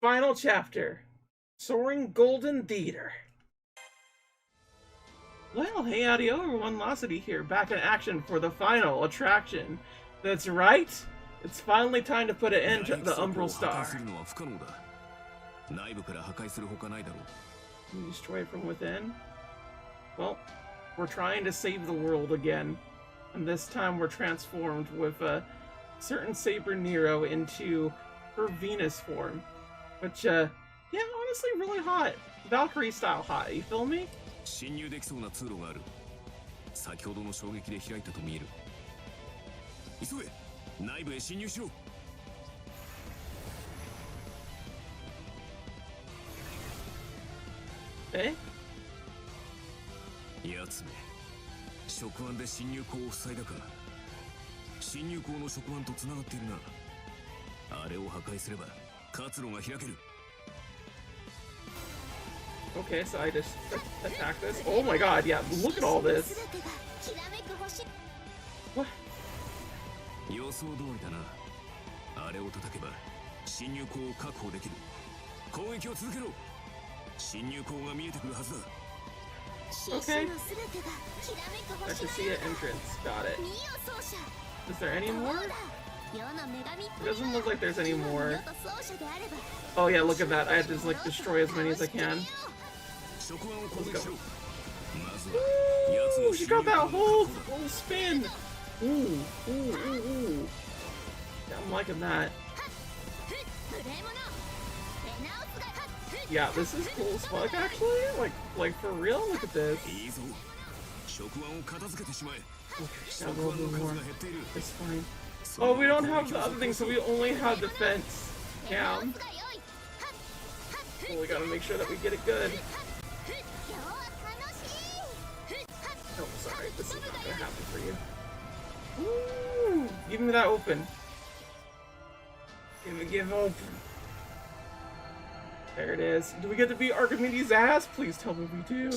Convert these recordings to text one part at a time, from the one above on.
Final chapter. Soaring Golden Theater. Well, hey howdy everyone, Losity here, back in action for the final attraction. That's right, it's finally time to put an end to the Umbral Star. You destroy it from within? Well, we're trying to save the world again. And this time we're transformed with a certain Saber Nero into her Venus form. Which, yeah, honestly really hot. Valkyrie style hot, you feel me? Eh? 触腕で侵入口を塞いだか。侵入口の触腕と繋がっているな。あれを破壊すれば活路が開ける。 Okay, so I just attack this. Oh my god, yeah, look at all this. What? 予想通りだな。あれを叩けば侵入口を確保できる。攻撃を続けろ。侵入口が見えてくるはずだ。 Okay. I should see an entrance. Got it. Is there any more? It doesn't look like there's any more. Oh yeah, look at that. I have to just like destroy as many as I can. Let's go. Ooh, she got that whole spin. Ooh, ooh, ooh, ooh. Yeah, I'm liking that. Yeah, this is cool as fuck, actually. Like for real. Look at this. Okay, now a little bit more. It's fine. Oh, we don't have the other thing, so we only have defense. Down. Well, we gotta make sure that we get it good. Oh, sorry. This is not gonna happen for you. Ooh, give me that open. Give open. There it is. Do we get to beat Archimedes' ass? Please tell me we do.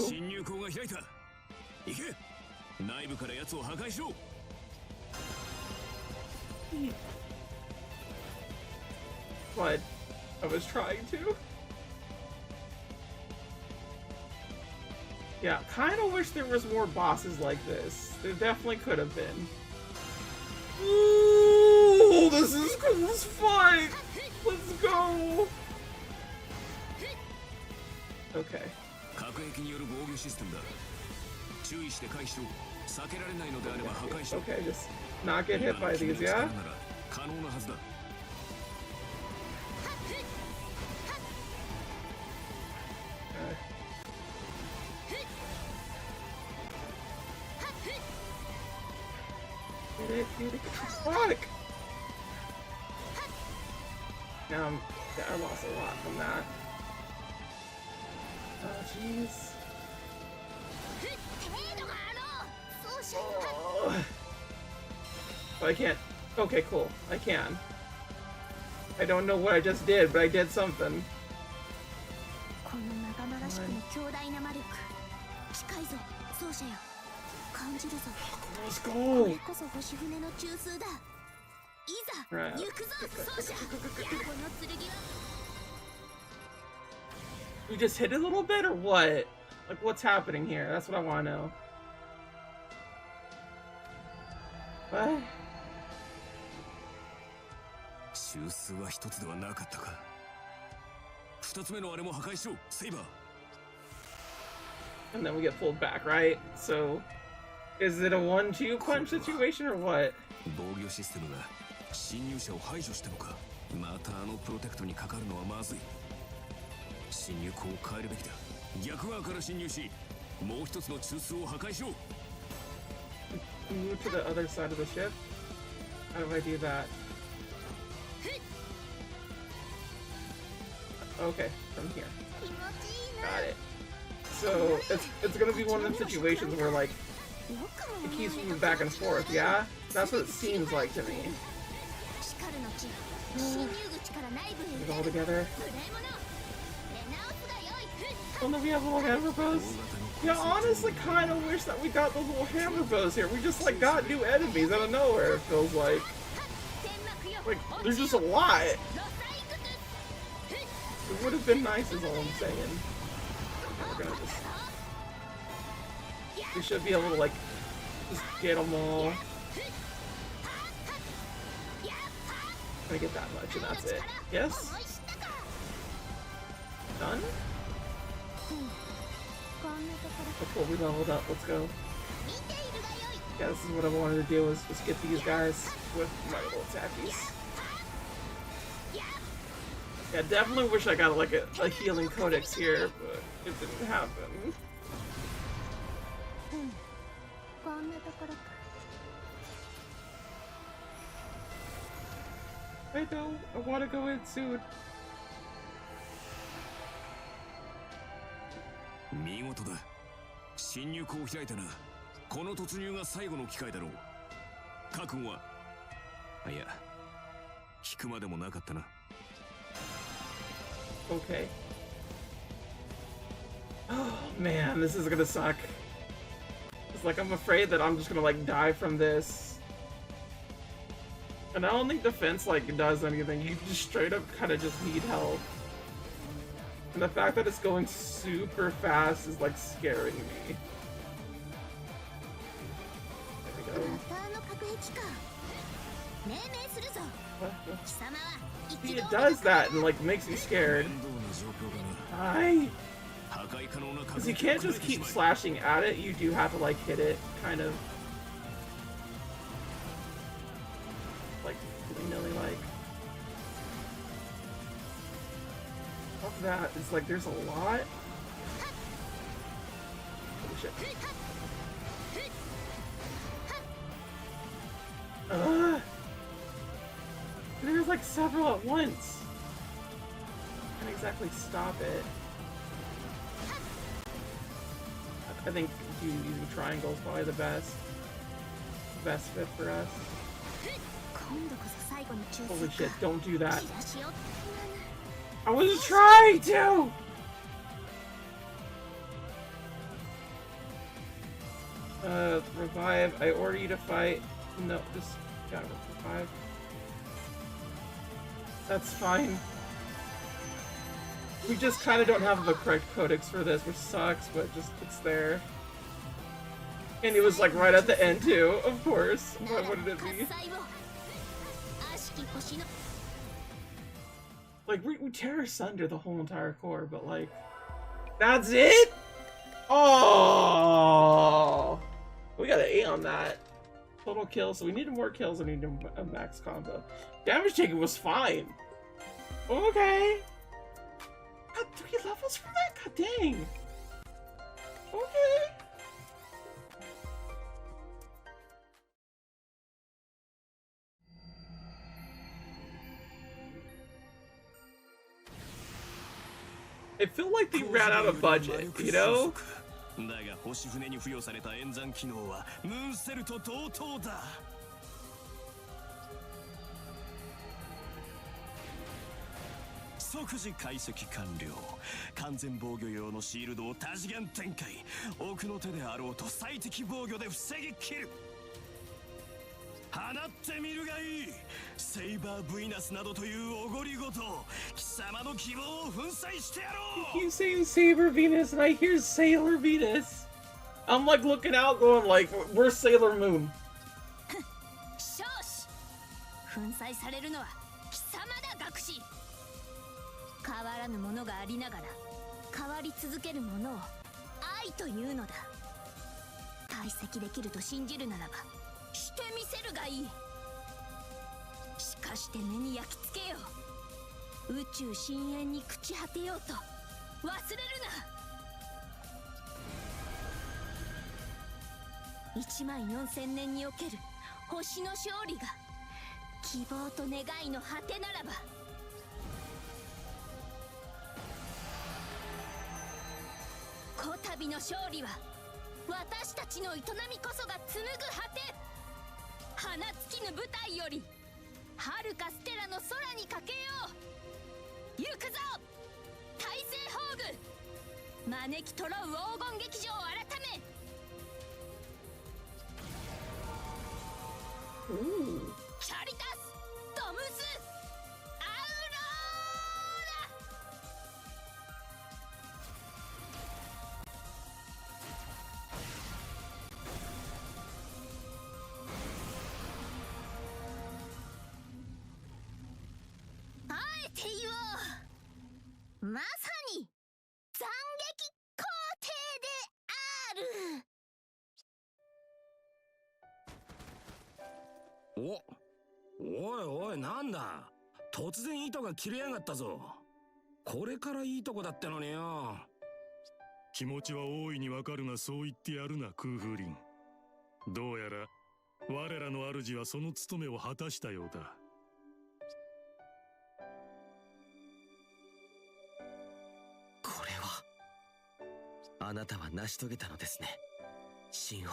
What? I was trying to? Yeah, kinda wish there was more bosses like this. There definitely could have been. Ooh, this is cool as fuck! Let's go! Okay. Okay, just not get hit by these, yeah? Fuck! Yeah, I lost a lot from that. Oh, jeez. Oh. Oh, I can't. Okay, cool. I can. I don't know what I just did, but I did something. Let's go! Right. We just hit it a little bit, or what? Like, what's happening here? That's what I want to know. What? And then we get pulled back, right? So, is it a 1-2 punch situation, or what? Move to the other side of the ship? How do I do that? Okay, from here. Got it. So, it's gonna be one of them situations where, like, it keeps moving back and forth, yeah? That's what it seems like to me. Put it all together. Oh no, we have little hammer bows. Yeah, honestly, kind of wish that we got those little hammer bows here. We just like got new enemies out of nowhere. It feels like there's just a lot. would have been nice is all I'm saying. We're gonna just... We should be able to, like, just get them all. I get that much and that's it. Yes? Done? Before we leveled up, let's go. Yeah, this is what I wanted to do, was just get these guys with my little attackies. Yeah, definitely wish I got like a healing codex here, but it didn't happen. I know, I want to go in soon. 見事だ。侵入口を開いたな。この突入が最後の機会だろう。覚悟は。いや、聞くまでもなかったな。Okay. Oh man, this is gonna suck. It's like I'm afraid that I'm just gonna like die from this. And I don't think defense like does anything. You just straight up kind of just need help. And the fact that it's going super fast is like scaring me. There we go. See, it does that and like makes me scared. Why? Because you can't just keep slashing at it, you do have to like hit it, kind of. Like, willy-nilly like. Of that, it's like there's a lot. Holy shit. There's like several at once. Can't exactly stop it. I think using triangle is probably the best fit for us. Holy shit, don't do that. I was trying to! Revive. I order you to fight. No, just gotta revive. That's fine. We just kind of don't have the correct codex for this, which sucks, but just it's there. And it was like right at the end too, of course. Why wouldn't it be? Like we tear asunder the whole entire core, but like that's it? Oh, we got an 8 on that. Total kills, so we needed more kills and we needed a max combo. Damage taken was fine. Okay. Got 3 levels for that? God dang. Okay. I feel like they ran out of budget, you know? だが星船に付与された演算機能はムーンセルと同等だ。即時解析完了。完全防御用のシールドを多次元展開。奥の手であろうと最適防御で防ぎ切る。放ってみるがいい。セイバーブイナスなどというおごりごと貴様の希望を粉砕してやろう。 You keep saying Saber Venus and I hear Sailor Venus. I'm like looking out going like, where's Sailor Moon? 少子粉砕されるのは貴様だ学士。変わらぬものがありながら変わり続けるものを愛というのだ。解析できると信じるならばしてみせるがいい。しかして目に焼き付けよう。宇宙深淵に朽ち果てようと忘れるな。14000年における星の勝利が希望と願いの果てならば、こたびの勝利は私たちの営みこそが紡ぐ果て。花尽きぬ舞台より遥かステラの空にかけよう。行くぞ大政宝具、招きとろう黄金劇場改め。チャリタスドムスアウローまさに斬撃皇帝である。おいおい、なんだ、突然糸が切れやがったぞ。これからいいとこだったのによ。気持ちは大いにわかるが、そう言ってやるな、空風林。どうやら我らの主はその務めを果たしたようだ。これは、あなたは成し遂げたのですね、秦王。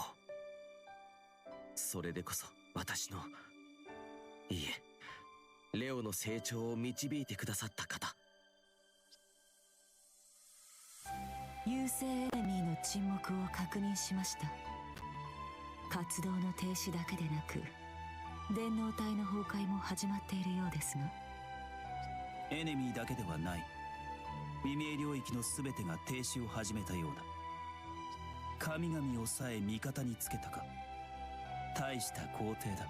それでこそ私の、いいえ、レオの成長を導いてくださった方。優勢エネミーの沈黙を確認しました。活動の停止だけでなく、電脳体の崩壊も始まっているようですが。エネミーだけではない。未明領域の全てが停止を始めたようだ。神々をさえ味方につけたか。大した皇帝だ。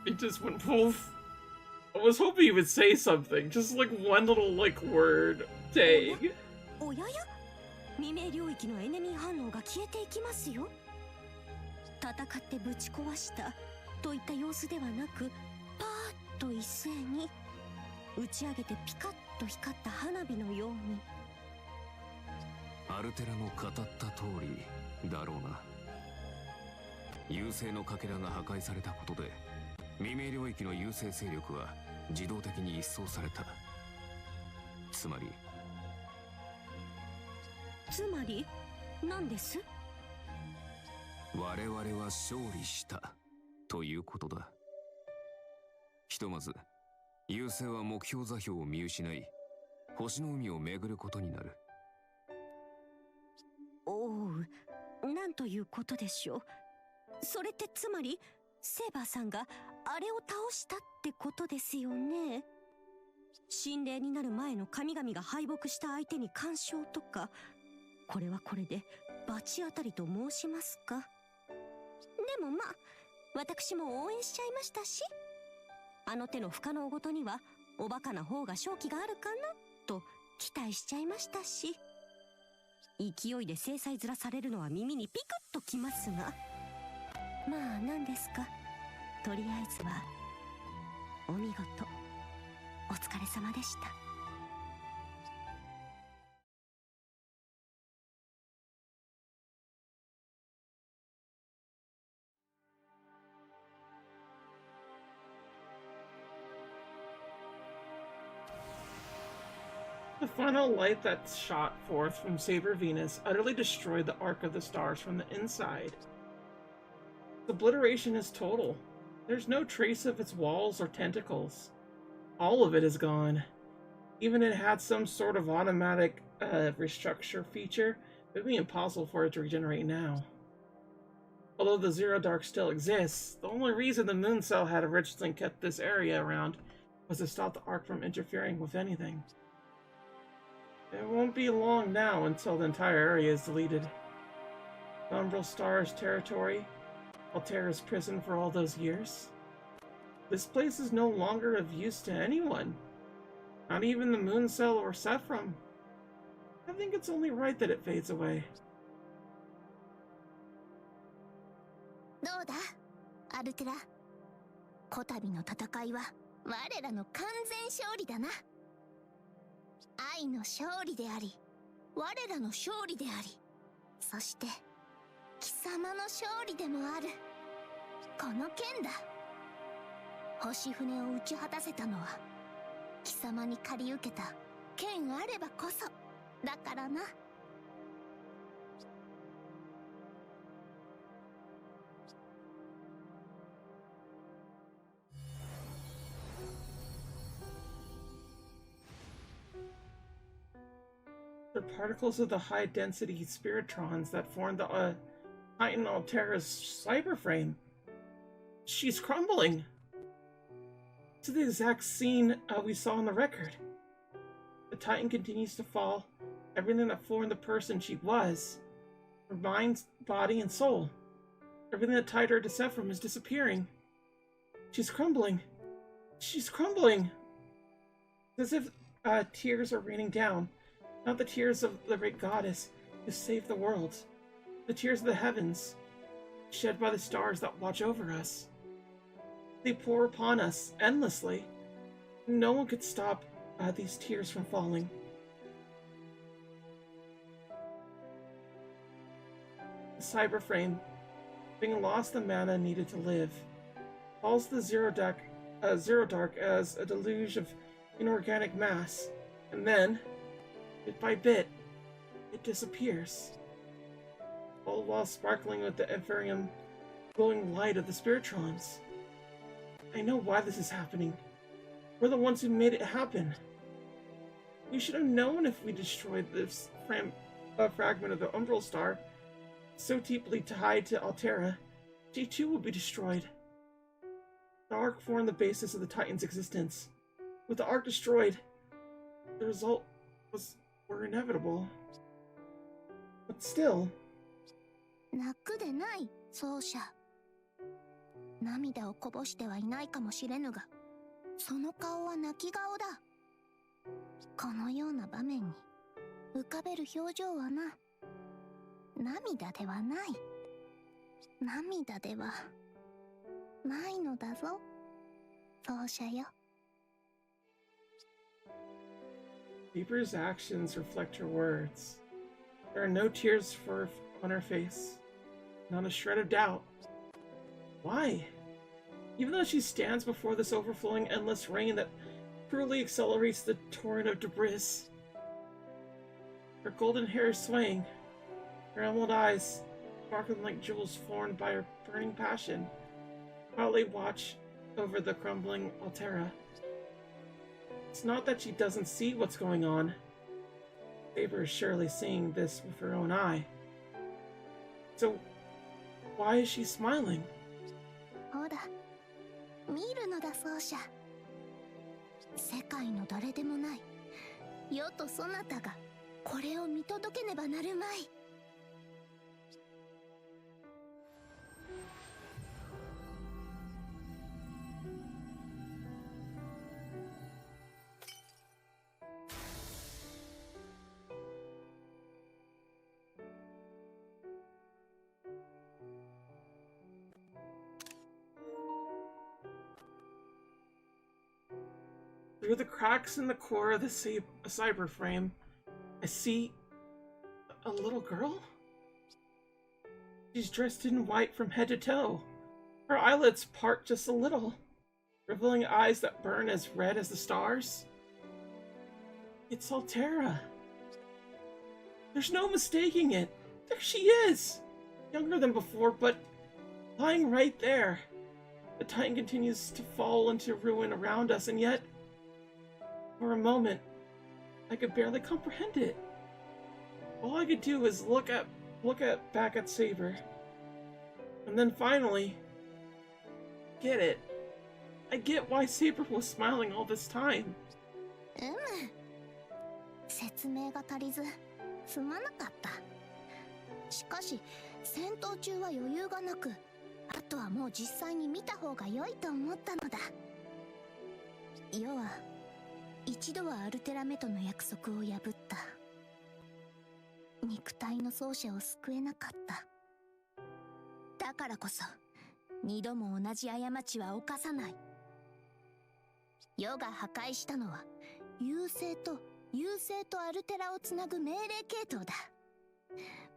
It just went poof. I was hoping he would say something, just like one little word. Dang. おやや、未明領域のエネミー反応が消えていきますよ。戦ってぶち壊したといった様子ではなく、パーッと一斉に打ち上げてピカッと光った花火のように。アルテラの語った通りだろうな。優勢のかけらが破壊されたことで、未明領域の優勢勢力は自動的に一掃された。つまり何です？我々は勝利したということだ。ひとまず優勢は目標座標を見失い、星の海を巡ることになる。おう、なんということでしょう。それってつまりセーバーさんがあれを倒したってことですよね。神霊になる前の神々が敗北した相手に干渉とか、これはこれで罰当たりと申しますか。でもまあ、私も応援しちゃいましたし、あの手の不可能ごとにはおバカな方が勝機があるかなと期待しちゃいましたし、勢いで制裁面されるのは耳にピクッときますが、まあ何ですか、とりあえずはお見事、お疲れ様でした。The final light that shot forth from Saber Venus utterly destroyed the arc of the stars from the inside. The obliteration is total. There's no trace of its walls or tentacles. All of it is gone. Even if it had some sort of automatic restructure feature, it would be impossible for it to regenerate now. Although the Zero Dark still exists, the only reason the Moon Cell had originally kept this area around was to stop the arc from interfering with anything. It won't be long now until the entire area is deleted. The Umbral Star's territory, Altera's prison for all those years. This place is no longer of use to anyone. Not even the Moon Cell or Saffron. I think it's only right that it fades away. どうだ、アルテラ。こたびの戦いは我らの完全勝利だな。愛の勝利であり、我らの勝利であり、そして貴様の勝利でもある。この剣だ。星船を打ち果たせたのは貴様に借り受けた剣あればこそだからな。The particles of the high-density spiritrons that form the Titan Altera's cyberframe. She's crumbling! To the exact scene we saw on the record. The Titan continues to fall. Everything that formed the person she was Her mind, body, and soul. Everything that tied her to Sephram is disappearing. She's crumbling. She's crumbling. It's as if tears are raining down. Not the tears of the great goddess who saved the world. The tears of the heavens, shed by the stars that watch over us. They pour upon us endlessly. No one could stop these tears from falling. The cyberframe, having lost the mana needed to live, falls to the zero dark as a deluge of inorganic mass, and then, bit by bit, it disappears. All while sparkling with the ethereum glowing light of the spiritrons. I know why this is happening. We're the ones who made it happen. We should have known if we destroyed this fragment of the Umbral Star, so deeply tied to Altera, she too will be destroyed. The Ark formed the basis of the Titan's existence. With the Ark destroyed, the result were inevitable. But still... 泣くでない、奏者。涙をこぼしてはいないかもしれぬが、その顔は泣き顔だ。このような場面に浮かべる表情はな、涙ではない。涙ではないのだぞ、奏者よ。Reaper's actions reflect her words. There are no tears on her face, not a shred of doubt. Why? Even though she stands before this overflowing endless rain that cruelly accelerates the torrent of debris. Her golden hair is swaying, her emerald eyes sparkling like jewels formed by her burning passion, proudly watch over the crumbling Altera. It's not that she doesn't see what's going on. Saber is surely seeing this with her own eye. So, why is she smiling? ほら、見るのだ奏者。世界の誰でもない世とそなたがこれを見届けねばなるまい。Through the cracks in the core of the cyber frame, I see a little girl. She's dressed in white from head to toe. Her eyelids part just a little, revealing eyes that burn as red as the stars. It's Altera. There's no mistaking it. There she is! Younger than before, but lying right there. The Titan continues to fall into ruin around us, and yet, for a moment, I could barely comprehend it. All I could do is look back at Saber. And then finally, get it. I get why Saber was smiling all this time. 説明が足りずすまなかった。しかし戦闘中は余裕がなく、あとはもう実際に見た方が良いと思ったのだ。世は一度はアルテラメとの約束を破った。肉体の奏者を救えなかった。だからこそ二度も同じ過ちは犯さない。世が破壊したのは優勢とアルテラをつなぐ命令系統だ。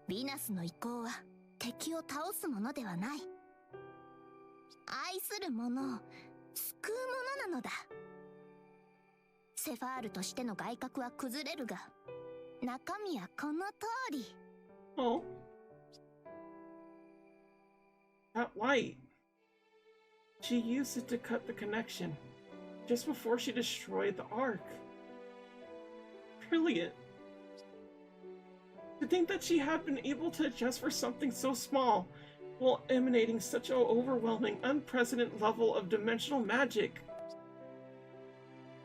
ヴィナスの意向は敵を倒すものではない。愛する者を救うものなのだ。セファールとしての外角は崩れるが、中身はこの通り。Oh. That light. She used it to cut the connection, just before she destroyed the Ark. Brilliant. To think that she had been able to adjust for something so small, while emanating such an overwhelming, unprecedented level of dimensional magic.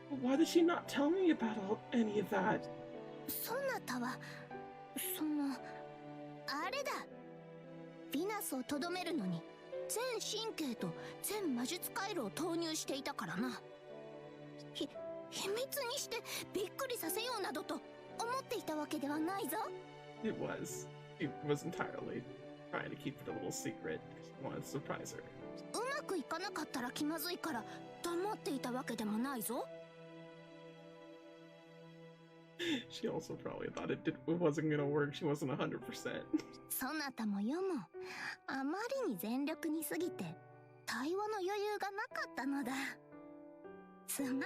But why did she not tell me about any of that? そなたは、あれだ。ヴィナスをとどめるのに全神経と全魔術回路を投入していたからな。秘密にしてびっくりさせようなどと思っていたわけではないぞ。 It was. She was entirely trying to keep it a little secret. She wanted to surprise her. うまくいかなかったら気まずいから黙っていたわけでもないぞ。She also probably thought it wasn't gonna work. She wasn't 100%. そなたもよもあまりに全力に過ぎて対話の余裕がなかったのだ。すまぬ。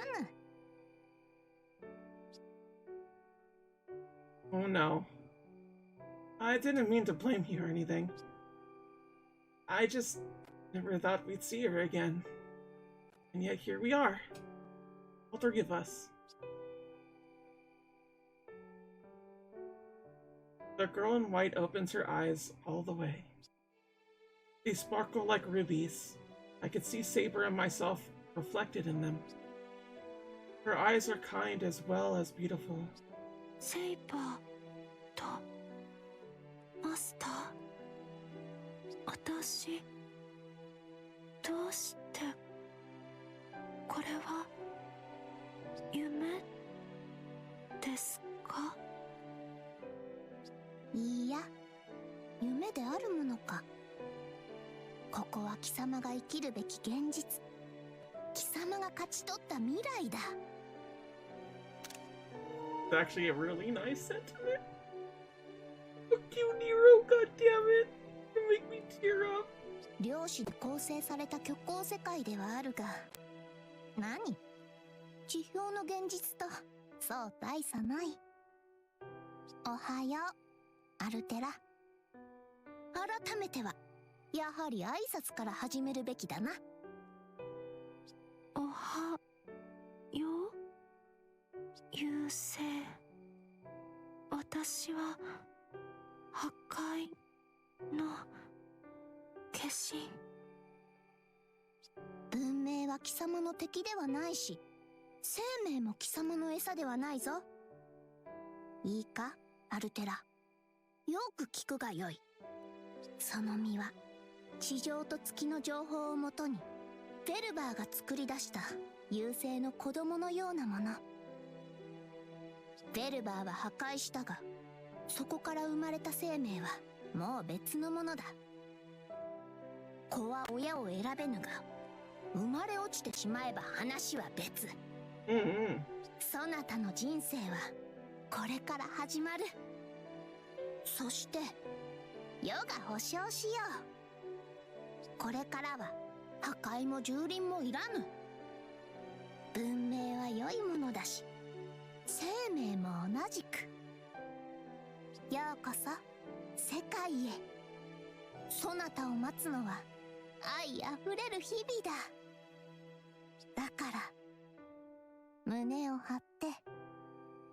Oh no. I didn't mean to blame you or anything. I just never thought we'd see her again. And yet here we are. Forgive us. The girl in white opens her eyes all the way. They sparkle like rubies. I could see Saber and myself reflected in them. Her eyes are kind as well as beautiful. セイバーとマスター、私どうしてこれは夢ですか？いいや、夢であるものか。ここは貴様が生きるべき現実。貴様が勝ち取った未来だ。It's actually a really nice sentiment. Fuck you, Nero, goddammit. You make me tear up. 量子で構成された虚構世界ではあるが、何？地表の現実とそう大差ない。おはよう、アルテラ。改めてはやはり挨拶から始めるべきだな。おはよう、優勢。私は破壊の化身。文明は貴様の敵ではないし、生命も貴様の餌ではないぞ。いいか、アルテラ。よく聞くがよい。その実は地上と月の情報をもとにフェルバーが作り出した優勢の子供のようなもの。フェルバーは破壊したが、そこから生まれた生命はもう別のものだ。子は親を選べぬが、生まれ落ちてしまえば話は別。そなたの人生はこれから始まる。そして世が保証しよう。これからは破壊も蹂躙もいらぬ。文明は良いものだし、生命も同じく。ようこそ世界へ。そなたを待つのは愛あふれる日々だ。だから胸を張って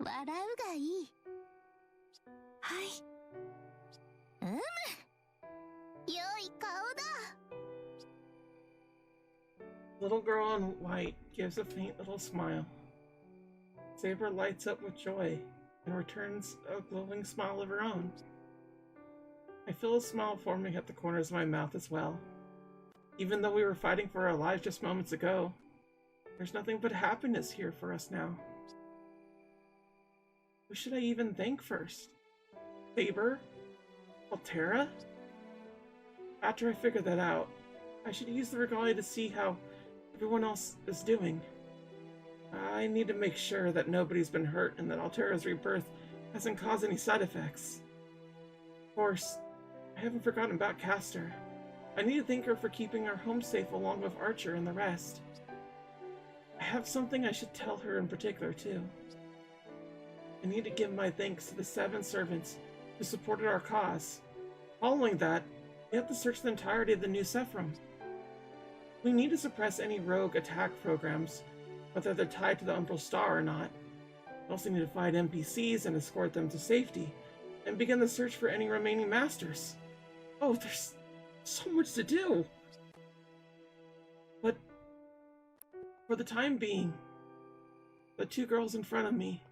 笑うがいい。はい。良い顔だ。 Little girl in white gives a faint little smile. Saber lights up with joy and returns a glowing smile of her own. I feel a smile forming at the corners of my mouth as well. Even though we were fighting for our lives just moments ago, there's nothing but happiness here for us now. Who should I even thank first? Saber? Altera? After I figure that out, I should use the regalia to see how everyone else is doing. I need to make sure that nobody's been hurt and that Altera's rebirth hasn't caused any side effects. Of course, I haven't forgotten about Castor. I need to thank her for keeping our home safe along with Archer and the rest. I have something I should tell her in particular, too. I need to give my thanks to the 7 servants who supported our cause. Following that, we have to search the entirety of the new Sephram. We need to suppress any rogue attack programs, whether they're tied to the Umbral Star or not. We also need to find NPCs and escort them to safety, and begin the search for any remaining masters. Oh, there's so much to do! But for the time being, the 2 girls in front of me.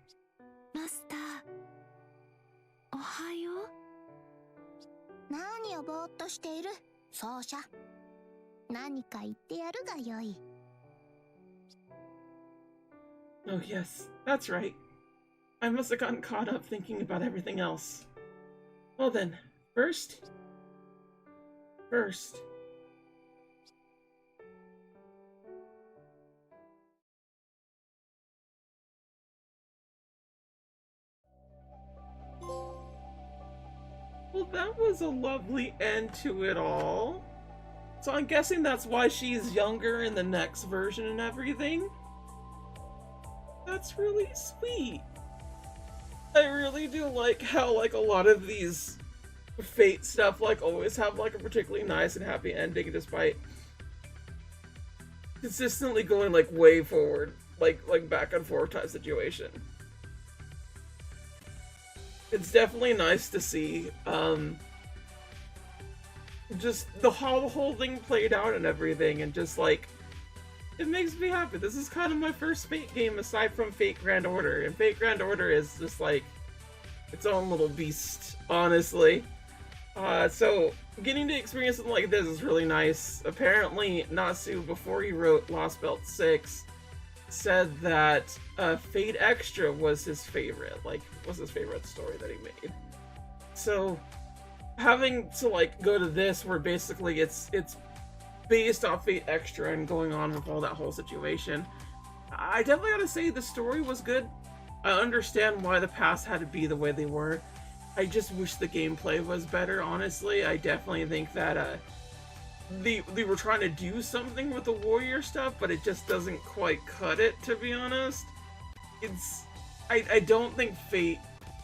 マスター、おはよう。何をぼーっとしている奏者。何か言ってやるがよい。 Oh, yes, that's right. I must have gotten caught up thinking about everything else. Well then, first. Well, that was a lovely end to it all. So I'm guessing that's why she's younger in the next version and everything. That's really sweet. I really do like how, like, a lot of these Fate stuff, like, always have, like, a particularly nice and happy ending despite consistently going, like, way forward, like back and forth type situation. It's definitely nice to see, just how the whole thing played out and everything, and just, like, it makes me happy. This is kind of my first Fate game aside from Fate Grand Order, and Fate Grand Order is just, like, its own little beast, honestly. So getting to experience something like this is really nice. Apparently, Natsu, before he wrote Lost Belt 6, said that Fate Extra was his favorite, story that he made. So having to, like, go to this where basically it's based off Fate Extra and going on with all that whole situation, I definitely gotta say the story was good. I understand why the past had to be the way they were. I just wish the gameplay was better, honestly. I definitely think that they were trying to do something with the warrior stuff, but it just doesn't quite cut it, to be honest. I don't think Fate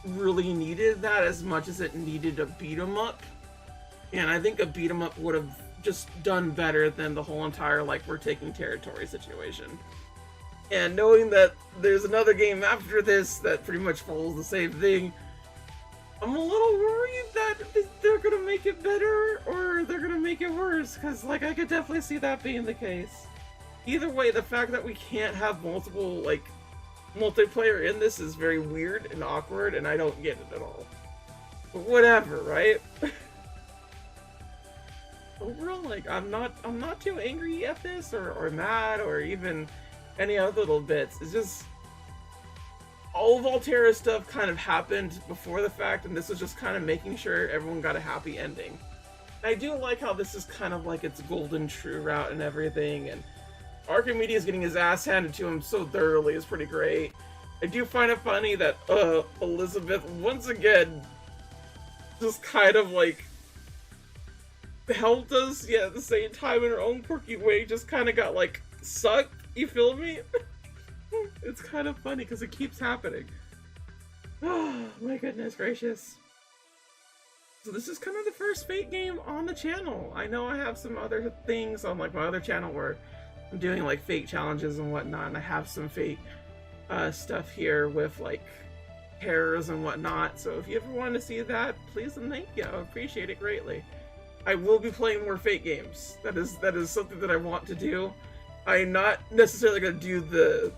really needed that as much as it needed a beat 'em up. And I think a beat 'em up would have just done better than the whole entire, like, we're taking territory situation. And knowing that there's another game after this that pretty much follows the same thing, I'm a little worried that they're gonna make it better or they're gonna make it worse, because, like, I could definitely see that being the case. Either way, the fact that we can't have multiple, like, multiplayer in this is very weird and awkward, and I don't get it at all. But whatever, right? Overall, like, I'm not too angry at this or mad or even any other little bits. It's just all of Altera stuff kind of happened before the fact, and this was just kind of making sure everyone got a happy ending. I do like how this is kind of like its golden true route and everything, and Archimedes getting his ass handed to him so thoroughly is pretty great. I do find it funny that Elizabeth once again just kind of, like, helped us, yet at the same time in her own quirky way just kind of got, like, sucked, you feel me? It's kind of funny because it keeps happening. Oh my goodness gracious. So this is kind of the first Fate game on the channel. I know I have some other things on, like, my other channel where I'm doing, like, Fate challenges and whatnot, and I have some Fate stuff here with, like, terrors and whatnot, so if you ever want to see that, please and thank you. I appreciate it greatly. I will be playing more Fate games. That is something that I want to do. I'm not necessarily going to do the,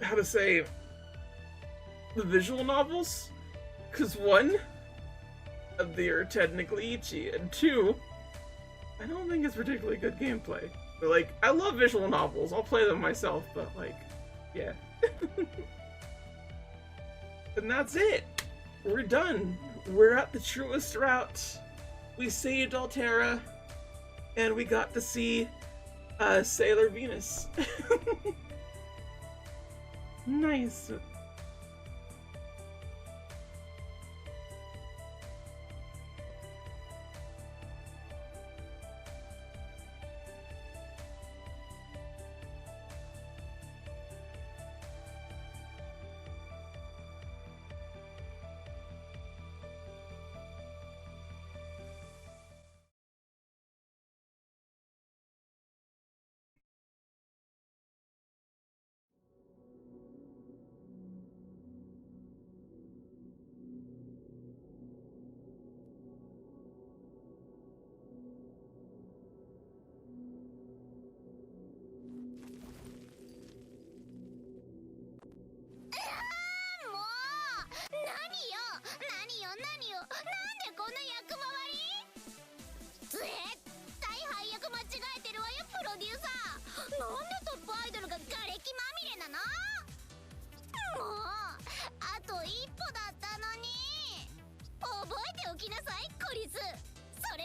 how to say, the visual novels, because one, they are technically itchy, and two, I don't think it's particularly good gameplay. But, like, I love visual novels. I'll play them myself, but, like, yeah. And that's it. We're done. We're at the truest route. We saved Altera, and we got to see Sailor Venus. Nice.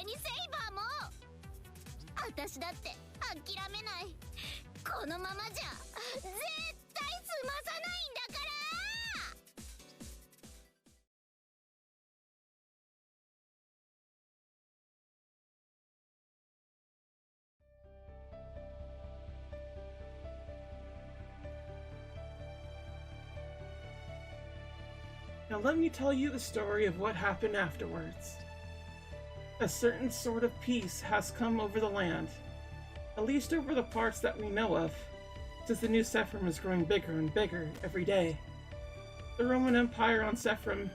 れにセイバーも。私だって諦めない。このままじゃ絶対済まさないんだから。Now let me tell you the story of what happened afterwards. A certain sort of peace has come over the land, at least over the parts that we know of, since the new Sephram is growing bigger and bigger every day. The Roman Empire on Sephram,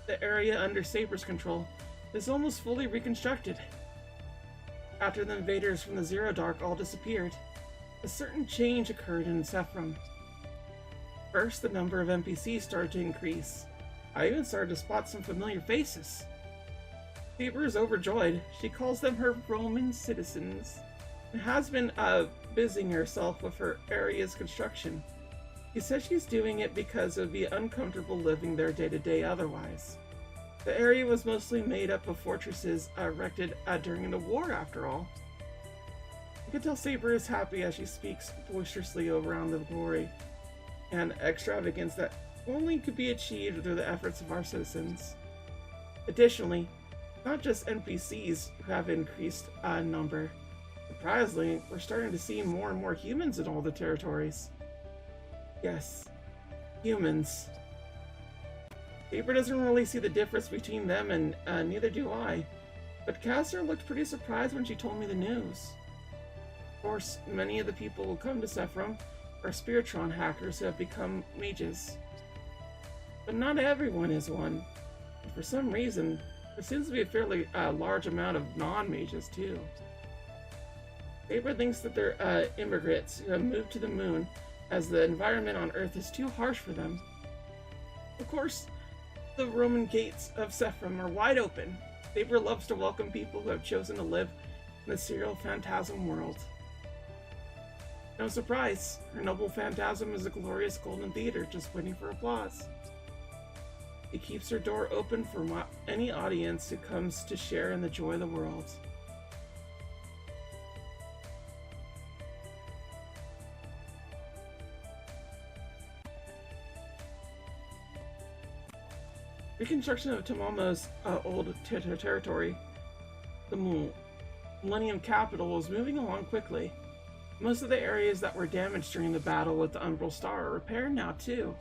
the area under Saber's control, is almost fully reconstructed. After the invaders from the Zero Dark all disappeared, a certain change occurred in Sephram. First, the number of NPCs started to increase. I even started to spot some familiar faces. Saber is overjoyed. She calls them her Roman citizens, and has been busying herself with her area's construction. She says she's doing it because it would be uncomfortable living there day to day otherwise. The area was mostly made up of fortresses erected during the war, after all. You can tell Saber is happy as she speaks boisterously around the glory and extravagance that only could be achieved through the efforts of our citizens. Additionally, not just NPCs who have increased number. Surprisingly, we're starting to see more and more humans in all the territories. Yes, humans. Saber doesn't really see the difference between them, and neither do I. But Caster looked pretty surprised when she told me the news. Of course, many of the people who come to Sephram are Spiritron hackers who have become mages. But not everyone is one. And for some reason, there seems to be a fairly large amount of non-mages too. Saber thinks that they're immigrants who have moved to the moon as the environment on Earth is too harsh for them. Of course, the Roman gates of Sephram are wide open. Saber loves to welcome people who have chosen to live in the serial phantasm world. No surprise, her noble phantasm is a glorious golden theater just waiting for applause. She keeps her door open for any audience who comes to share in the joy of the world. Reconstruction of Tomomo's old territory, the Millennium Capital, was moving along quickly. Most of the areas that were damaged during the battle with the Umbral Star are repaired now too.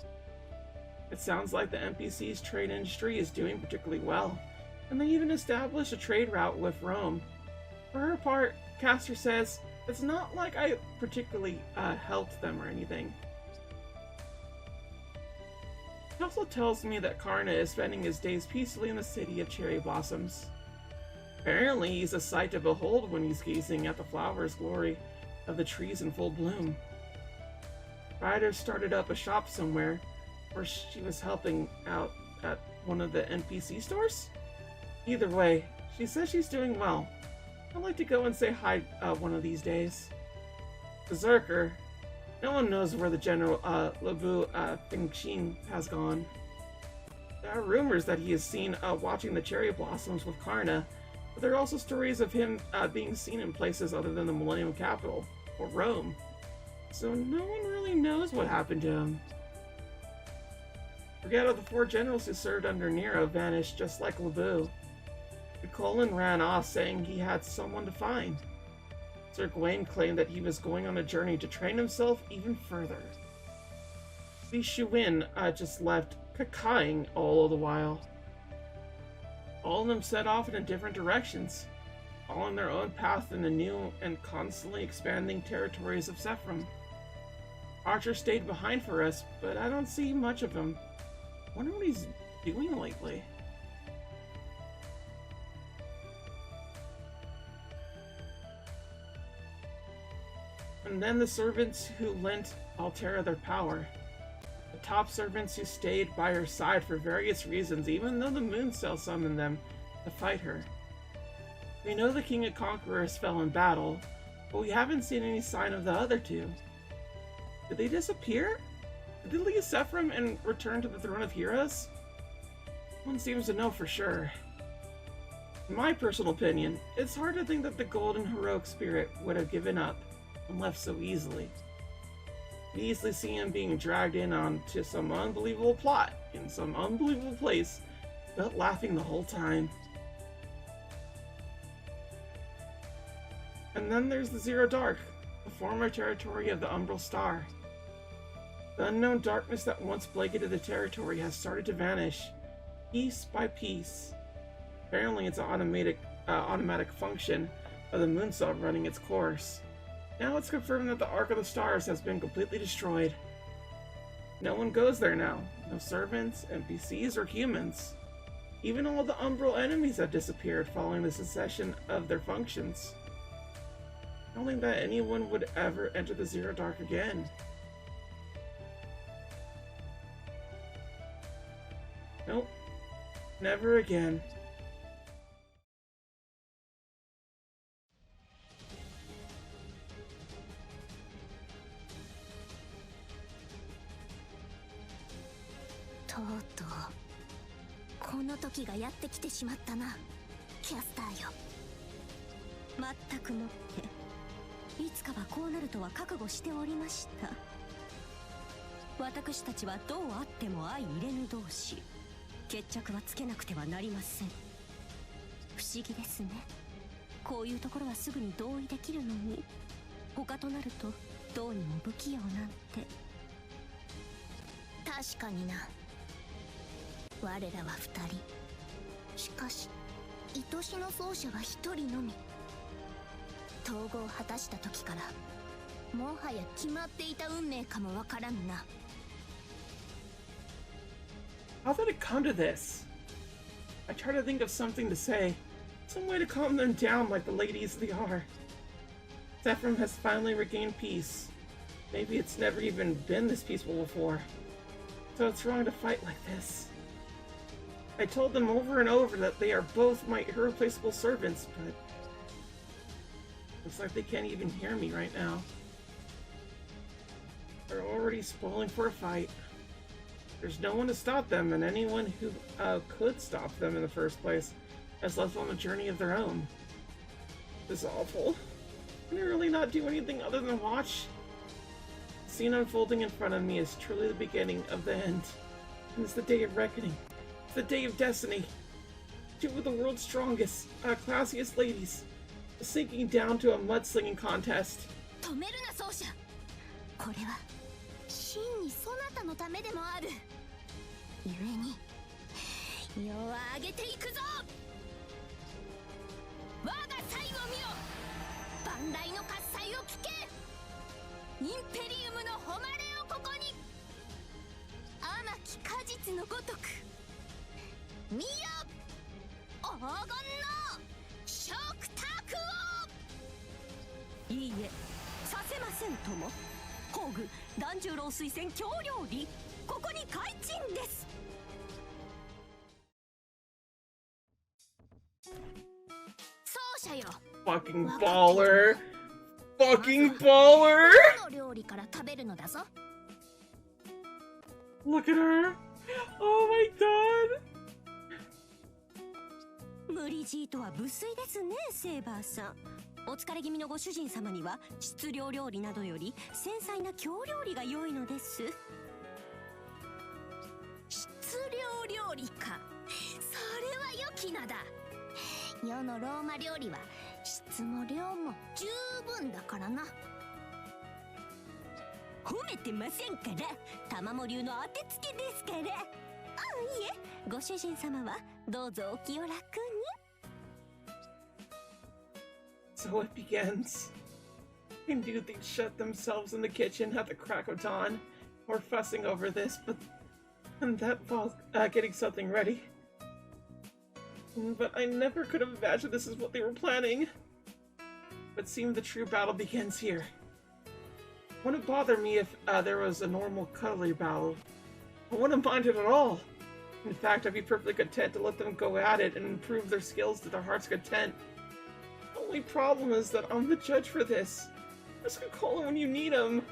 It sounds like the NPC's trade industry is doing particularly well, and they even established a trade route with Rome. For her part, Caster says, it's not like I particularly helped them or anything. He also tells me that Karna is spending his days peacefully in the city of cherry blossoms. Apparently, he's a sight to behold when he's gazing at the flowers' glory of the trees in full bloom. Ryder started up a shop somewhere, or she was helping out at one of the NPC stores? Either way, she says she's doing well. I'd like to go and say hi one of these days. Berserker. No one knows where the General Labu Fengxin has gone. There are rumors that he is seen watching the cherry blossoms with Karna, but there are also stories of him being seen in places other than the Millennium Capital, or Rome. So no one really knows what happened to him. Forget how the 4 generals who served under Nero vanished just like Labu. Colin ran off saying he had someone to find. Sir Gawain claimed that he was going on a journey to train himself even further. Li Shuwen just left, cacaing all the while. All of them set off in different directions, following their own path in the new and constantly expanding territories of Sephram. Archer stayed behind for us, but I don't see much of him. I wonder what he's doing lately. And then the servants who lent Altera their power. The top servants who stayed by her side for various reasons, even though the moon cell summoned them to fight her. We know the King of Conquerors fell in battle, but we haven't seen any sign of the other 2. Did they disappear? Did they leave Sephram and return to the Throne of Heroes? No one seems to know for sure. In my personal opinion, it's hard to think that the golden heroic spirit would have given up and left so easily. You easily see him being dragged in onto some unbelievable plot in some unbelievable place, but laughing the whole time. And then there's the Zero Dark, the former territory of the Umbral Star. The unknown darkness that once blanketed the territory has started to vanish, piece by piece. Apparently it's an automatic function of the moon cell running its course. Now it's confirmed that the Ark of the Stars has been completely destroyed. No one goes there now. No servants, NPCs, or humans. Even all the Umbral enemies have disappeared following the cessation of their functions. I don't think that anyone would ever enter the Zero Dark again. Nope. Never again.この時がやってきてしまったな、キャスターよ。まったくもっていつかはこうなるとは覚悟しておりました。私たちはどうあっても相入れぬ同士、決着はつけなくてはなりません。不思議ですね。こういうところはすぐに同意できるのに、他となるとどうにも不器用なんて。確かにな。我らは二人。しかし愛しの奏者は一人のみ。統合を果たした時からもはや決まっていた運命かもわからぬな。How did it come to this? I try to think of something to say, some way to calm them down like the ladies they are. Zephyr has finally regained peace. Maybe it's never even been this peaceful before. So it's wrong to fight like this. I told them over and over that they are both my irreplaceable servants, but looks like they can't even hear me right now. They're already spoiling for a fight. There's no one to stop them, and anyone who could stop them in the first place has left on a journey of their own. This is awful. Can I really not do anything other than watch? The scene unfolding in front of me is truly the beginning of the end. And it's the day of reckoning. It's the day of destiny. Two of the world's strongest, classiest ladies, sinking down to a mudslinging contest. 止めるな奏者。これは真にそなたのためでもある。故に世を上げていくぞ。我が最後見よ。万来の喝采を聞け。インペリウムの誉れをここに。甘き果実のごとく。見よ。黄金の食卓を。いいえ、させませんとも。工具團十郎推薦京料理、ここに開陳です。奏者よ。 Fucking baller! Fucking baller! どの料理から食べるのだぞ。 Look at her! Oh my god! 無理強いとは無粋ですね、セーバーさん。お疲れ気味のご主人様には質量料理などより繊細な京料理が良いのです。質量料理か。それは良き名だ。世のローマ料理は質も量も十分だからな。褒めてませんから、玉も流の当てつけですから。あ、いえ、ご主人様はどうぞお気を楽に。So it begins. I knew they'd shut themselves in the kitchen at the crack of dawn. We're fussing over this, but and that while getting something ready. But I never could have imagined this is what they were planning. But it seemed the true battle begins here. It wouldn't bother me if there was a normal cutlery battle. I wouldn't mind it at all. In fact, I'd be perfectly content to let them go at it and improve their skills to their heart's content. The only problem is that I'm the judge for this. Just gonna call him when you need him.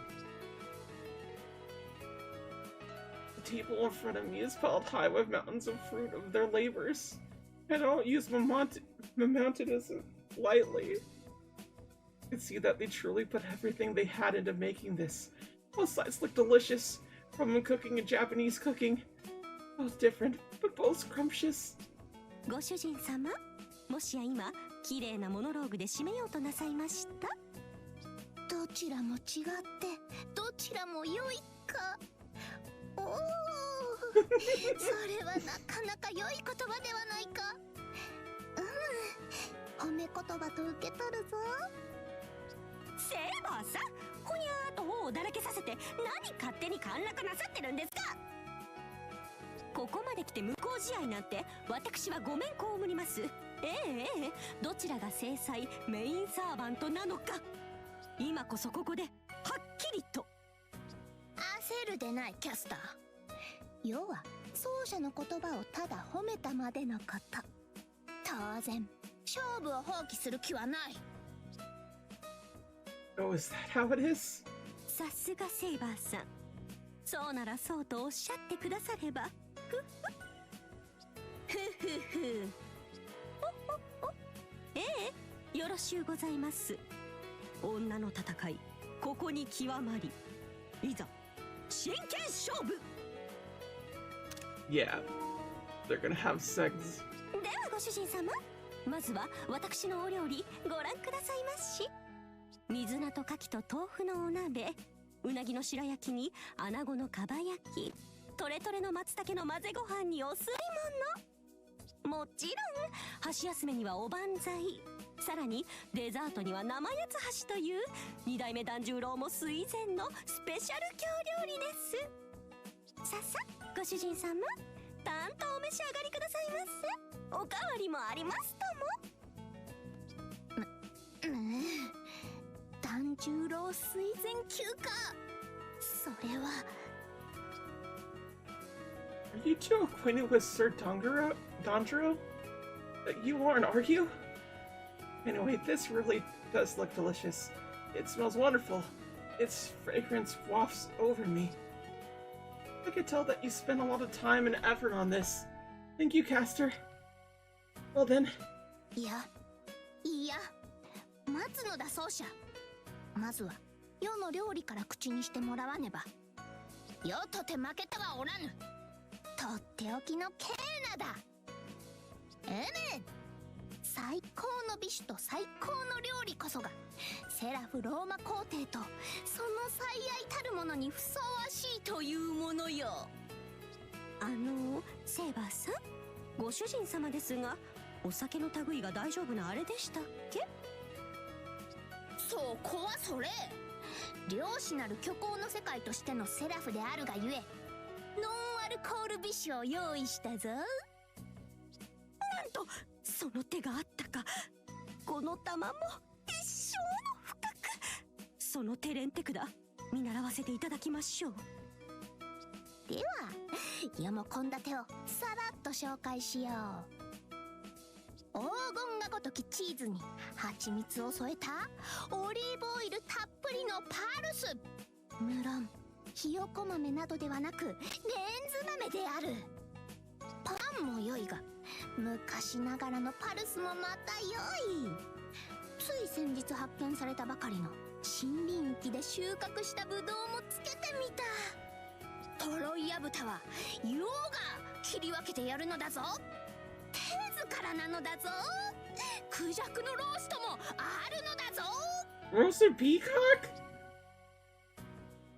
The table in front of me is piled high with mountains of fruit of their labors. I don't use mountanism lightly. I can see that they truly put everything they had into making this. Both sides look delicious. Roman cooking and Japanese cooking. Both different, but both scrumptious. ご主人様、もしや今、綺麗なモノローグで締めようとなさいました？どちらも違って、どちらも良いか。おお、それはなかなか良い言葉ではないか。褒め言葉と受け取るぞ。セーバーさん、ほにゃーと頬をだらけさせて何勝手に陥落なさってるんですか？ここまで来て無効試合なんて私はごめん被ります。どちらが正妻メインサーバントなのか、今こそここではっきりと。焦るでないキャスター。要は奏者の言葉をただ褒めたまでのこと。当然勝負を放棄する気はない。Oh, is that how it is? さすがセイバーさん、そうならそうとおっしゃってくだされば。ふふよろしゅうございます。女の戦い、ここに極まり、いざ真剣勝負。 Yeah, they're gonna have sex. ではご主人様、まずは私のお料理ご覧くださいまし。水菜と牡蠣と豆腐のお鍋、うなぎの白焼きに穴子のかば焼き、トレトレの松茸の混ぜご飯にお吸い物、もちろん箸休めにはおばんざい、さらにデザートには生八つ橋という二代目團十郎も垂涎のスペシャル京料理です。ささご主人様、たんとお召し上がりくださいませ。おかわりもありますとも。團十郎垂涎級か。それは。 Are you two acquainted with Sir Danjuro? You aren't, are you? Anyway, this really does look delicious. It smells wonderful. Its fragrance wafts over me. I could tell that you spent a lot of time and effort on this. Thank you, Caster. Well then. いや、待つのだ奏者。まずは世の料理から口にしてもらわねば。世とて負けてはおらぬ。とっておきのケーナだ。最高の美酒と最高の料理こそがセラフローマ皇帝とその最愛たるものにふさわしいというものよ。セーバーさん、ご主人様ですが、お酒の類が大丈夫なあれでしたっけ？そこはそれ。漁師なる虚構の世界としてのセラフであるがゆえ、ノンアルコール美酒を用意したぞ。なんとその手があったか。この玉も一生の深く。その手練テクだ、見習わせていただきましょう。では世も献立をさらっと紹介しよう。黄金がごときチーズに蜂蜜を添えたオリーブオイルたっぷりのパルス。無論ひよこ豆などではなくレンズ豆である。パンも良いが昔ながらのパルスもまた良い。つい先日発見されたばかりの森林域で収穫したブドウもつけてみた。トロイヤ豚はヨウが切り分けてやるのだぞ。手ずからなのだぞ。クジャクのローストもあるのだぞ。 Roasted peacock?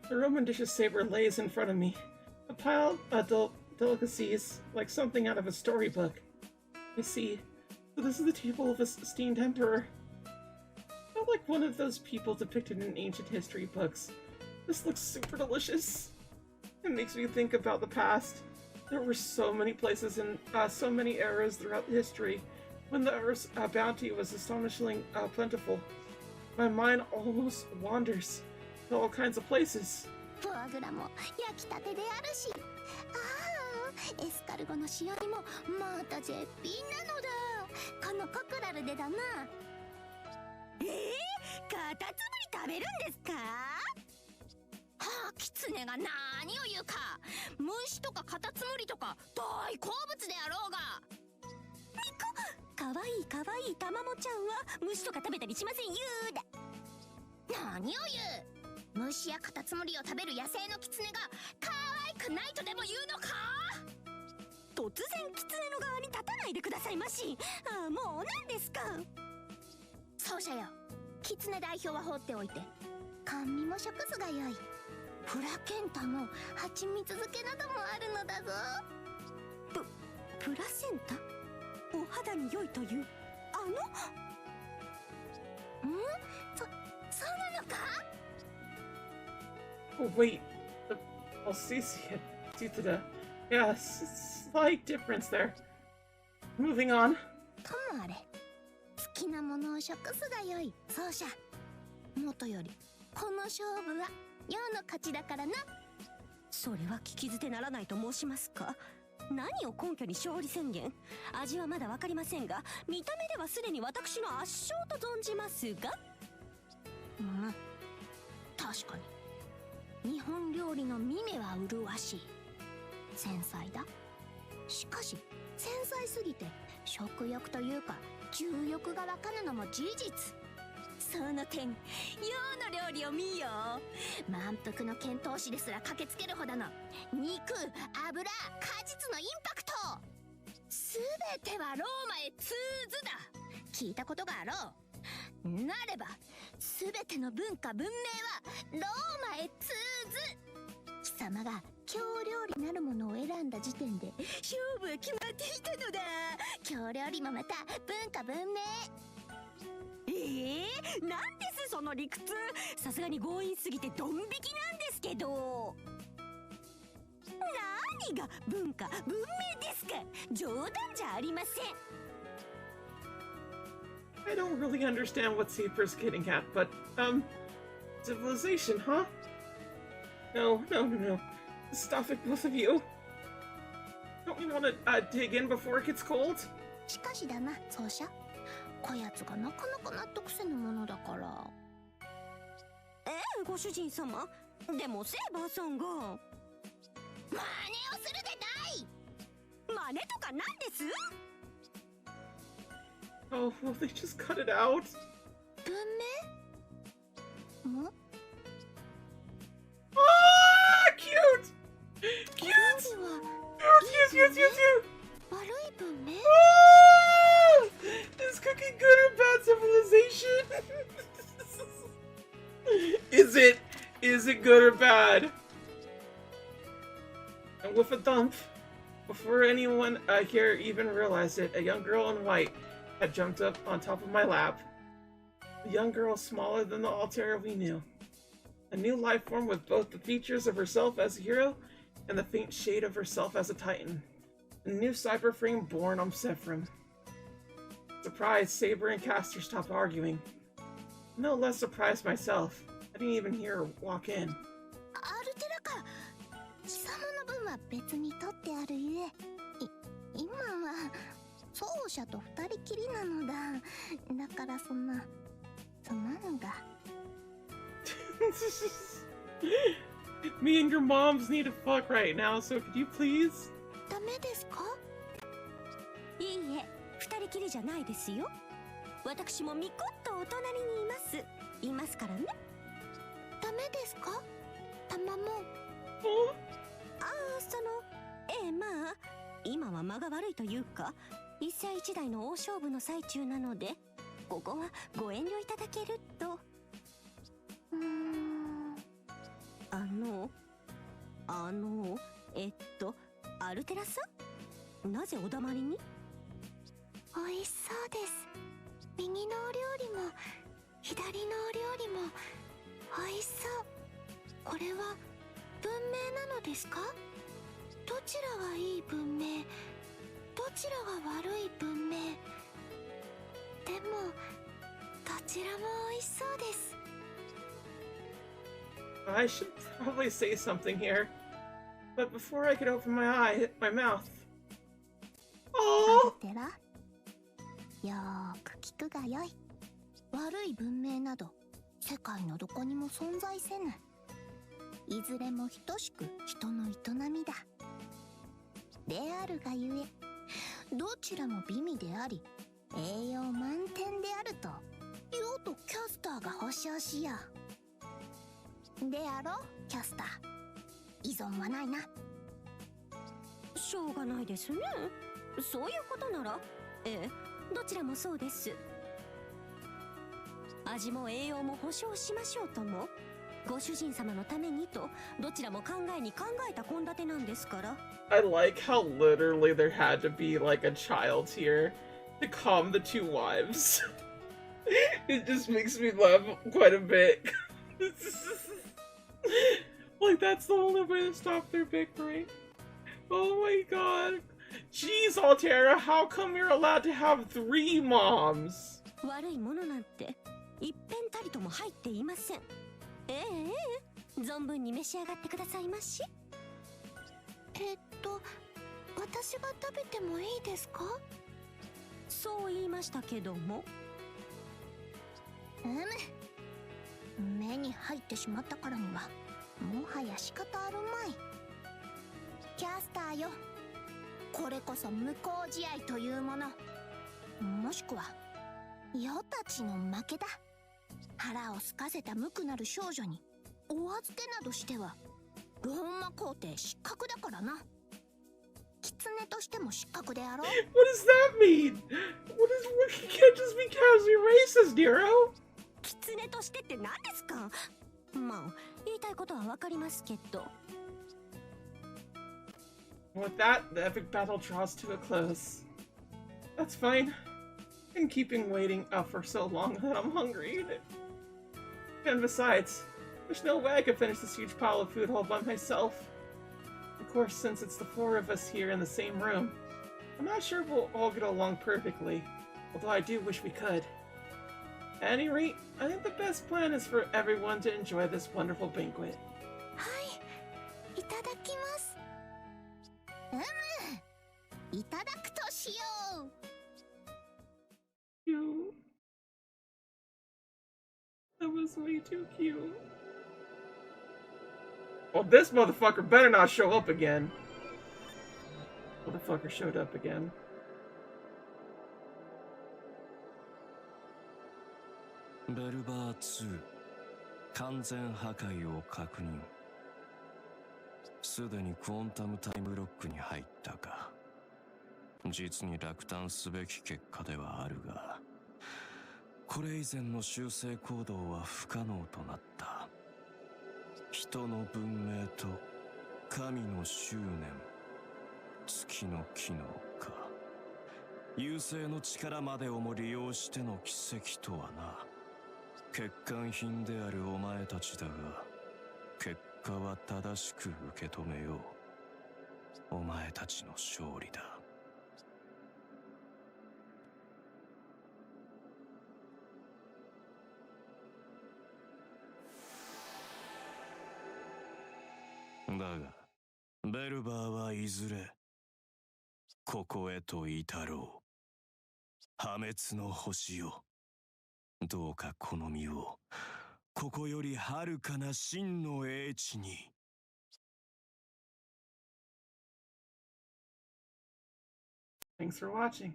The Roman dish's saber lays in front of me. A pile of delicacies, like something out of a storybook. I see. So this is the table of a esteemed emperor. Not like one of those people depicted in ancient history books. This looks super delicious. It makes me think about the past. There were so many places and so many eras throughout history when the Earth's bounty was astonishingly plentiful. My mind almost wanders to all kinds of places. フォアグラも焼きたてであるし、エスカルゴの塩煮もまた絶品なのだ。このコクラルでだな。カタツムリ食べるんですか？キツネが何を言うか。虫とかカタツムリとか大好物であろうが。かわいいかわいいたまもちゃんは虫とか食べたりしませんよーだ。何を言う。虫やカタツムリを食べる野生のキツネが可愛くないとでも言うのか。突然キツネの側に立たないでくださいまし。もう何ですか。そうじゃよ。キツネ代表は放っておいて、甘味も食すがよい。プラケンタの蜂蜜漬けなどもあるのだぞ。プラセンタ、お肌に良いという。そうなのか。 Oh, wait. I'll see it. Yeah, slight difference there. Moving on. ともあれ、好きなものを食すがよい。そうじゃ。もとよりこの勝負は陽の勝ちだからな。それは聞き捨てならないと申しますか。何を根拠に勝利宣言。味はまだ分かりませんが、見た目ではすでに私の圧勝と存じますが。確かに日本料理の見目は麗しい。繊細だ。しかし繊細すぎて食欲というか重欲がわかぬのも事実。その点、洋の料理を見よ。満腹の遣唐使ですら駆けつけるほどの肉、油、果実のインパクト。すべてはローマへ通ずだ。聞いたことがあろう。なればすべての文化文明はローマへ通ず。貴様が京料理なるものを選んだ時点で勝負は決まっていたのだ。京料理もまた文化文明。なんですその理屈。さすがに強引すぎてドン引きなんですけど。何が文化文明ですか。冗談じゃありません。I don't really understand what Saber's getting at, but, civilization, huh? No. Stop it, both of you. Don't you want to, dig in before it gets cold? しかしだな、奏者。こやつがなかなか納得せぬものだから。ご主人様。でもセーバーさんが。真似をするでない。真似とかなんです。Oh, will they just cut it out? 文明？Ah, cute! Cute! Cute! 悪い文明？ Oh! Is cooking good or bad civilization? Is it good or bad? And with a thump, before anyone here even realized it, a young girl in white had jumped up on top of my lap. A young girl smaller than the Altair we knew. A new life form with both the features of herself as a hero and the faint shade of herself as a titan. A new cyber frame born on Sephrim. Surprised, Saber and Caster stopped arguing. No less surprised myself. I didn't even hear her walk in. アルテラか。貴様の分は別に取ってあるゆえ。今は奏者と二人きりなのだ。だからすまんが。Me and your moms need to fuck right now, so could you please? ダメですか？いいえ、二人きりじゃないですよ。私もみこっとお隣にいますからね。ダメですか？たまも。まあ今は間が悪いというか、一世一代の大勝負の最中なので、ここはご遠慮いただけると。アルテラさん、なぜお黙りに？美味しそうです。右のお料理も左のお料理も美味しそう。これは文明なのですか？どちらがいい文明、どちらが悪い文明。でもどちらも美味しそうです。I should probably say something here, but before I could open my mouth. アルテラ、よーく聞くがよい。悪い文明など世界のどこにも存在せぬ。いずれも等しく人の営みだ。であるがゆえ、どちらも美味であり栄養満点であると用とキャスターが保証しよう。であろうキャスター、依存はないな。しょうがないですね。そういうことなら、ええ、どちらもそうです。味も栄養も保証しましょうとも、ご主人様のためにとどちらも考えに考えた献立なんですから。I like how literally there had to be like a child here to calm the two wives. It just makes me laugh quite a bit. Like that's the only way to stop their bickering. Oh my god. Jeez, Altera, how come you're allowed to have 3 moms? 悪いものなんて一片たりとも入っていません。ええ、存分に召し上がってくださいまし。私が食べてもいいですか？そう言いましたけども。目に入ってしまったからにはもはや仕方あるまい。キャスターよ、これこそ無効試合というもの、もしくは余たちの負けだ。腹を空かせた無垢なる少女にお預けなどしてはローマ皇帝失格だからな。狐としても失格であろう。What does that mean? What you can't just be casually racist, Nero? 狐としてって何ですか？まあ言いたいことはわかりますけど。With that, the epic battle draws to a close. That's fine. Been keeping waiting up for so long that I'm hungry. And besides, there's no way I could finish this huge pile of food all by myself. Of course, since it's the 4 of us here in the same room, I'm not sure we'll all get along perfectly, although I do wish we could. At any rate, I think the best plan is for everyone to enjoy this wonderful banquet. はい、いただきます。いただくとしよう。Cute. That was way too cute. Well, this motherfucker better not show up again. Motherfucker showed up again. Belbar 2完全破壊を確認。すでにクォンタムタイムロックに入ったか。実に落胆すべき結果ではあるが、これ以前の修正行動は不可能となった。人の文明と神の執念、月の機能か。優勢の力までをも利用しての奇跡とはな。欠陥品であるお前たちだが、結果は正しく受け止めよう。お前たちの勝利だ。だが、ベルバーはいずれここへと至ろう。破滅の星よ、どうかこの身をここより遥かな真の英知に。Thanks for watching.